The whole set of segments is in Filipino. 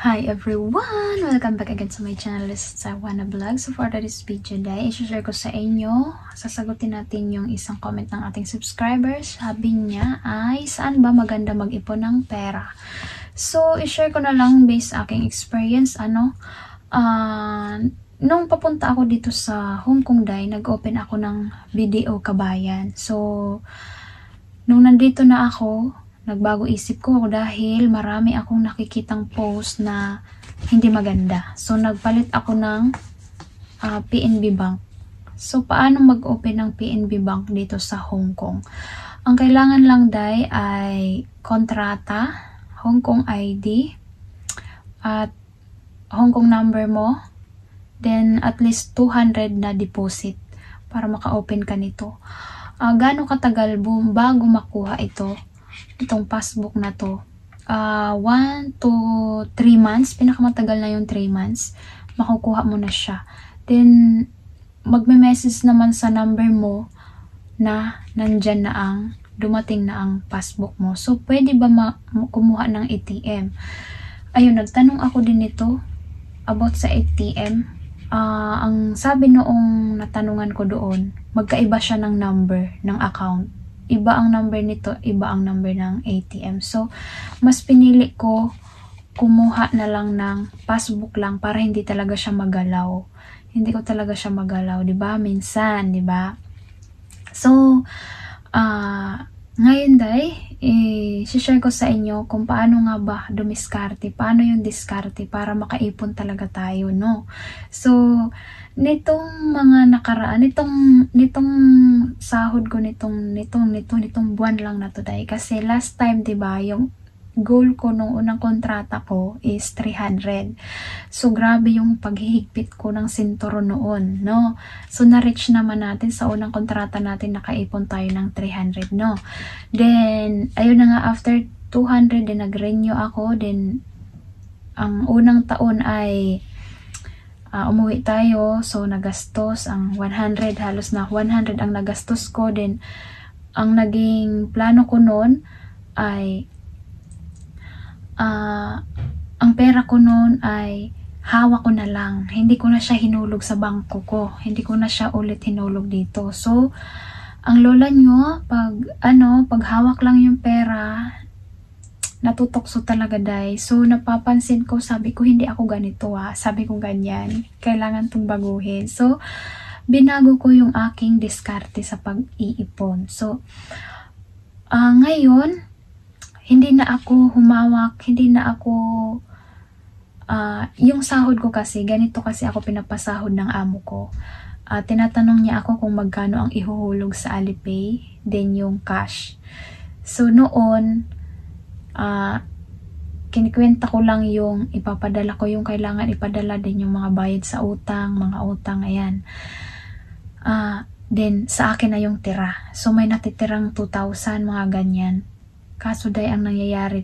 Hi everyone! Welcome back again to my channel. This is Sawana Vlog. So for this video day, i-share ko sa inyo, sasagutin natin yung isang comment ng ating subscribers. Sabi niya ay, saan ba maganda mag-ipon ng pera? So, i-share ko na lang based aking experience. Nung papunta ako dito sa Hong Kong day, nag-open ako ng BDO Kabayan. So, nung nandito na ako, nagbago isip ko dahil marami akong nakikitang post na hindi maganda. So, nagpalit ako ng PNB Bank. So, paano mag-open ng PNB Bank dito sa Hong Kong? Ang kailangan lang ay kontrata, Hong Kong ID, at Hong Kong number mo, then at least 200 na deposit para maka-open ka nito. Gaano katagal bago makuha itong passbook na to? 1 to 3 months, pinakamatagal na yung 3 months, makukuha mo na siya. Then, magme-message naman sa number mo na nandyan na dumating na ang passbook mo. So, pwede ba kumuha ng ATM? Ayun, nagtanong ako din ito about sa ATM. Ang sabi noong natanungan ko doon, magkaiba siya ng number ng account. Iba ang number nito, iba ang number ng ATM. So, mas pinili ko kumuha na lang ng passbook lang para hindi talaga siya magalaw. Hindi ko talaga siya magalaw, 'di ba? Minsan, 'di ba? So, ngayon share ko sa inyo kung paano nga ba dumiskarte, paano yung diskarte para makaipon talaga tayo, no? So, nitong mga nakaraan, nitong sahod ko nitong buwan lang na to dahil kasi last time, 'di ba, yung goal ko nung unang kontrata ko is 300. So, grabe yung paghihigpit ko ng sinturon noon, no? So, na-reach naman natin sa unang kontrata natin, nakaipon tayo ng 300, no? Then, ayun na nga, after 200, then nag-renew ako. Then, ang unang taon ay umuwi tayo. So, nagastos ang 100, halos na 100 ang nagastos ko. Then, ang naging plano ko noon ay ang pera ko noon ay hawak ko na lang. Hindi ko na siya hinulog sa bangko ko. Hindi ko na siya ulit hinulog dito. So, ang lola nyo, pag hawak lang yung pera, natutokso talaga dahil. So, napapansin ko, sabi ko, hindi ako ganito Sabi ko ganyan. Kailangan itong baguhin. So, binago ko yung aking diskarte sa pag-iipon. So, ngayon, hindi na ako humawak, hindi na ako, yung sahod ko kasi, ganito kasi ako pinapasahod ng amo ko. Tinatanong niya ako kung magkano ang ihuhulog sa Alipay, then yung cash. So noon, kinikwenta ko lang yung ipapadala ko, yung kailangan ipadala, din yung mga bayad sa utang, ayan. Then sa akin na yung tira. So may natitirang 2,000, mga ganyan. Kaso ang nangyayari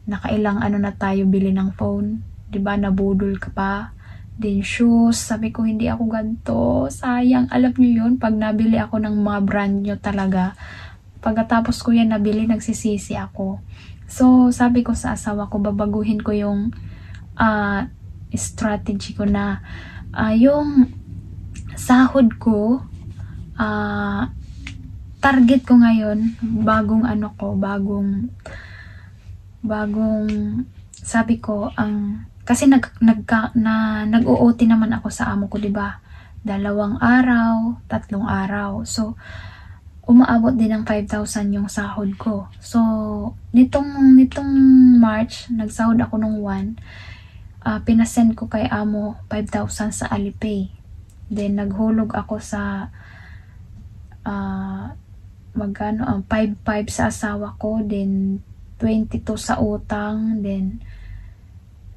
nakailang na tayo bili ng phone, 'di ba? Nabudol ka pa. Then shoes, sabi ko hindi ako ganto, sayang. Alam niyo 'yun, pag nabili ako ng mga brand nyo talaga, pagkatapos ko yan nabili, nagsisisi ako. So, sabi ko sa asawa ko, babaguhin ko yung strategy ko na yung sahod ko, target ko ngayon, bagong sabi ko, kasi nag-OT naman ako sa amo ko, 'di ba? 2 araw, 3 araw. So, umaabot din ng 5,000 yung sahod ko. So, nitong March, nagsahod ako nung 1, pinasend ko kay amo 5,000 sa Alipay. Then, naghulog ako sa 5,500 sa asawa ko, then 22 sa utang, then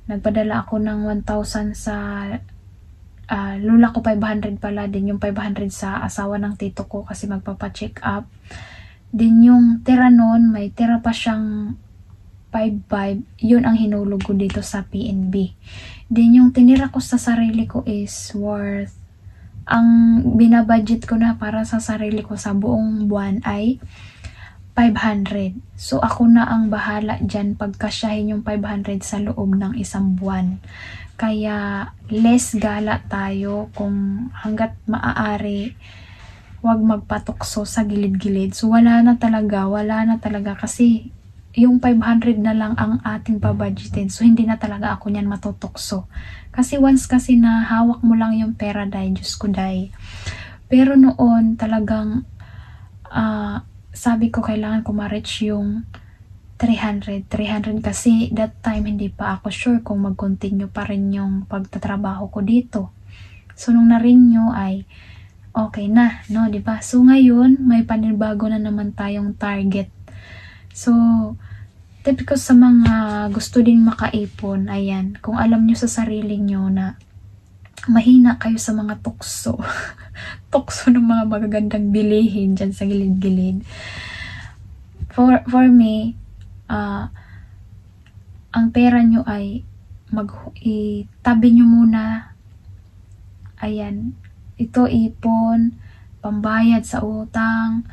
nagpadala ako ng 1,000 sa lula ko, 500 pala, din yung 500 sa asawa ng tito ko kasi magpapa-check up. Din yung tira nun, may tira pa siyang 5,500, yun ang hinulog ko dito sa PNB. Din yung tinira ko sa sarili ko is worth, ang binabudget ko na para sa sarili ko sa buong buwan ay 500. So, ako na ang bahala dyan pagkasyahin yung 500 sa loob ng isang buwan. Kaya, less gala tayo kung hanggat maaari, wag magpatukso sa gilid-gilid. So, wala na talaga kasi yung 500 na lang ang ating pabudgetin. So, hindi na talaga ako niyan matutukso. Kasi once kasi na hawak mo lang yung pera, day, Diyos ko, day. Pero noon, talagang, sabi ko kailangan ko ma-reach yung 300 kasi that time hindi pa ako sure kung mag-continue pa rin yung pagtatrabaho ko dito. So, nung na-renew ay okay na, no, diba? So, ngayon, may panibago na naman tayong target. So, typical sa mga gusto din makaipon, ayan, kung alam nyo sa sarili nyo na mahina kayo sa mga tukso, tukso ng mga magagandang bilihin dyan sa gilid-gilid. For me, ang pera nyo ay itabi nyo muna, ayan, ito ipon, pambayad sa utang,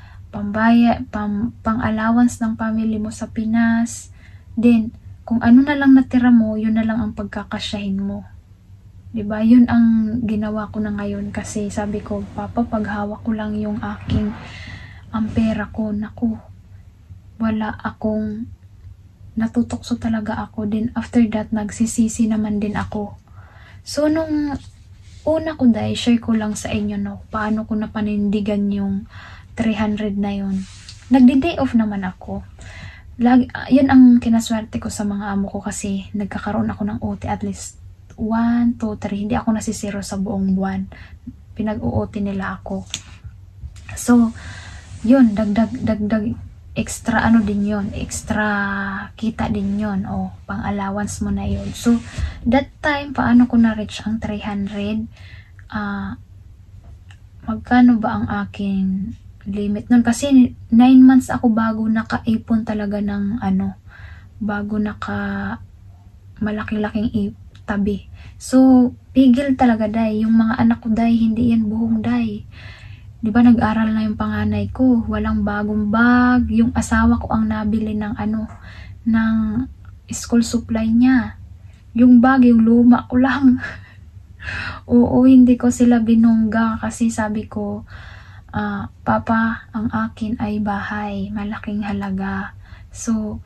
pang-allowance ng family mo sa Pinas. Then, kung ano na lang natira mo, yun na lang ang pagkakasyahin mo. Diba? Yun ang ginawa ko na ngayon kasi sabi ko, Papa, paghawak ko lang yung ang pera ko, naku, wala akong natutokso talaga ako. Then, after that, nagsisisi naman din ako. So, nung una ko dahil, share ko lang sa inyo, no, paano ko napanindigan yung 300 na yun. Nagdi-day off naman ako. Yun ang kinaswerte ko sa mga amo ko kasi nagkakaroon ako ng OT at least 1, 2, 3. Hindi ako nasisiro sa buong buwan. Pinag-OT nila ako. So, yun, dagdag extra ano din yun, extra kita din yun, o pang allowance mo na yun. So, that time, paano ko na-reach ang 300? Magkano ba ang aking limit nun? Kasi 9 months ako bago nakaipon talaga ng bago malaki-laking tabi. So, pigil talaga, day. Yung mga anak ko, day, hindi yan buhong, day. Diba, nag-aral na yung panganay ko, walang bagong bag, yung asawa ko ang nabili ng ng school supply niya. Yung bag, yung luma ko lang. Oo, hindi ko sila binungga kasi sabi ko, Papa, ang akin ay bahay, malaking halaga. So,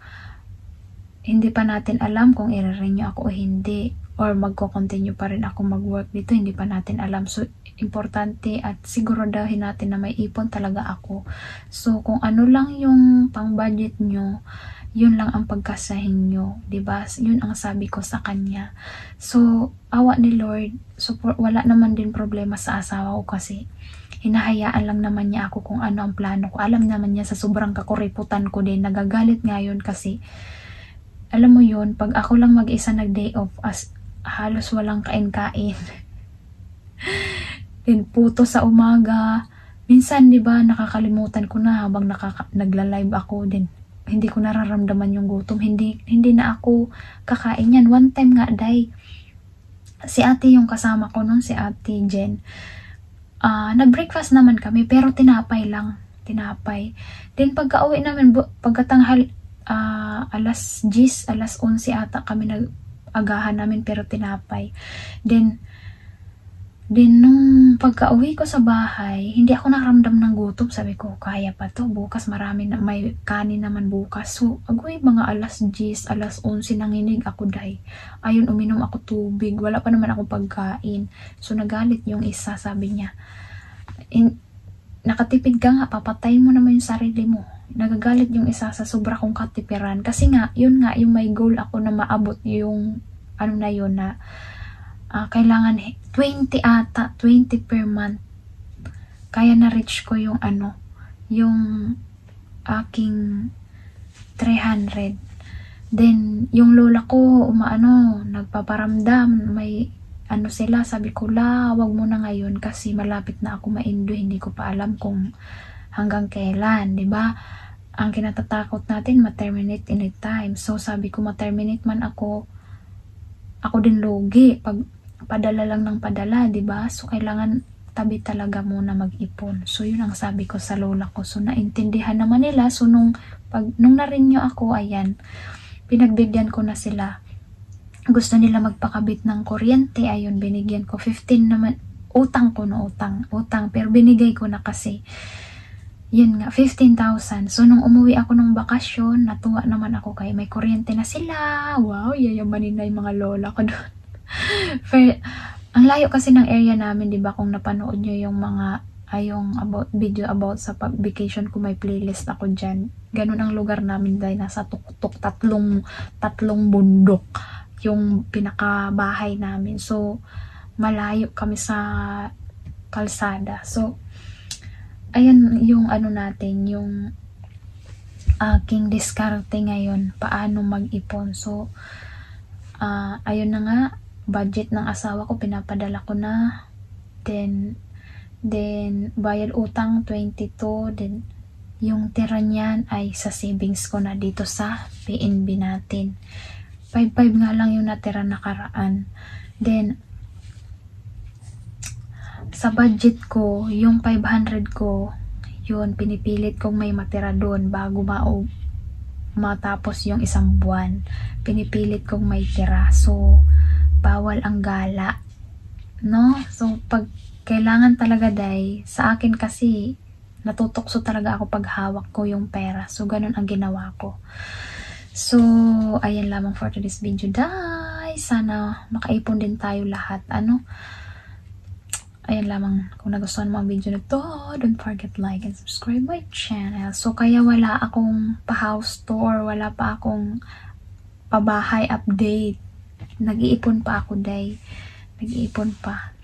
hindi pa natin alam kung i-renew ako o hindi, or magko-continue pa rin ako mag-work dito, hindi pa natin alam. So, importante at siguraduhin natin na may ipon talaga ako. So, kung ano lang yung pang-budget nyo, yun lang ang pagkasahin nyo, diba? Yun ang sabi ko sa kanya. So, awa ni Lord, so wala naman din problema sa asawa ko kasi hinahayaan lang naman niya ako kung ano ang plano ko. Alam naman niya sa sobrang kakuriputan ko din, nagagalit ngayon kasi alam mo yun, pag ako lang mag-isa nag-day off, halos walang kain-kain. Then puto sa umaga. Minsan, di ba, nakakalimutan ko na habang nagla-live ako din. Hindi ko nararamdaman yung gutom. Hindi na ako kakain yan. One time nga, day, si ate yung kasama ko nun, si ate Jen. Nag-breakfast naman kami, pero tinapay lang. Tinapay. Then pagka-uwi namin, pagkatanghal, alas 10, alas 11 ata kami nag-agahan namin, pero tinapay. Then nung pagka-uwi ko sa bahay, hindi ako nakaramdam ng gutom. Sabi ko, kaya pa to. Bukas marami na, may kanin naman bukas. So, agoy, mga alas 10, alas 11 nanginig ako, day. Ayun, uminom ako tubig. Wala pa naman ako pagkain. So, nagalit yung isa, sabi niya. Nakatipid ka nga, papatayin mo naman yung sarili mo. Nagagalit yung isa sa sobra kong katipiran. Kasi nga, yun nga, yung may goal ako na maabot yung, na yun na, kailangan 20 ata, 20 per month. Kaya na-reach ko yung yung aking 300. Then, yung lola ko, nagpaparamdam, may sila, sabi ko, wag mo na ngayon kasi malapit na ako ma-endo, hindi ko pa alam kung hanggang kailan, di ba? Ang kinatatakot natin, ma-terminate in a time. So, sabi ko, ma-terminate man ako din lugi. Pag padala lang ng padala, di ba? So, kailangan tabi talaga muna mag-ipon. So, yun ang sabi ko sa lola ko. So, naintindihan naman nila. So, nung na-renew ako, ayan, pinagbigyan ko na sila. Gusto nila magpakabit ng kuryente. Ayun, binigyan ko. 15 naman. Utang ko no, utang. Pero binigay ko na kasi. Yun nga, 15,000. So, nung umuwi ako ng bakasyon, natuwa naman ako kay may kuryente na sila. Wow, yayamanin na yung mga lola ko doon. Ang layo kasi ng area namin, di ba? Kung napanood nyo yung mga, video about sa vacation ko, may playlist ako dyan. Ganun ang lugar namin dahil nasa tuktok, tatlong bundok yung pinakabahay namin. So, malayo kami sa kalsada. So, ayan yung natin, yung aking diskarte ngayon, paano mag-ipon. So, ayun na nga, budget ng asawa ko, pinapadala ko na. Then bayad utang, 22. Then, yung tira niyan ay sa savings ko na dito sa PNB natin. 5-5 nga lang yung natira nakaraan. Then, sa budget ko, yung 500 ko, yun, pinipilit kong may matira doon bago matapos yung isang buwan. Pinipilit kong may tira. So, bawal ang gala. No? So, pag kailangan talaga sa akin kasi, natutokso talaga ako pag hawak ko yung pera. So, ganun ang ginawa ko. So, ayan lamang for today's video, guys. Sana makaipon din tayo lahat. Ayan lamang, kung nagustuhan mo ang video na to, don't forget like and subscribe my channel. So, kaya wala akong pa-house tour, wala pa akong pabahay update. Nag-iipon pa ako, Nag-iipon pa.